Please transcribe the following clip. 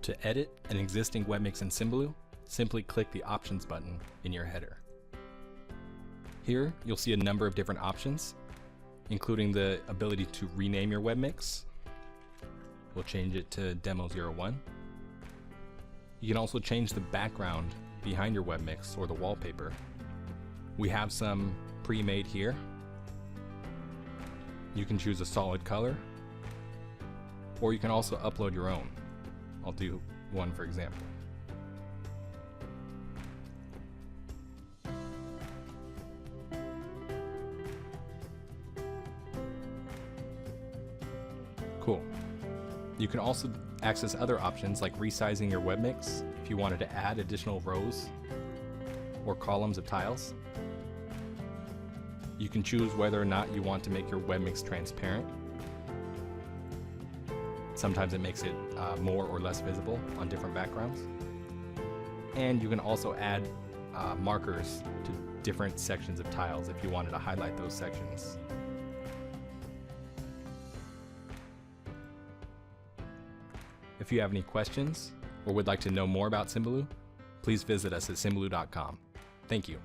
To edit an existing Webmix in Symbaloo, simply click the Options button in your header. Here, you'll see a number of different options, including the ability to rename your Webmix. We'll change it to Demo01. You can also change the background behind your Webmix or the wallpaper. We have some pre-made here. You can choose a solid color, or you can also upload your own. I'll do one for example. Cool. You can also access other options like resizing your Webmix if you wanted to add additional rows or columns of tiles. You can choose whether or not you want to make your Webmix transparent. Sometimes it makes it more or less visible on different backgrounds. And you can also add markers to different sections of tiles if you wanted to highlight those sections. If you have any questions or would like to know more about Symbaloo, please visit us at symbaloo.com. Thank you.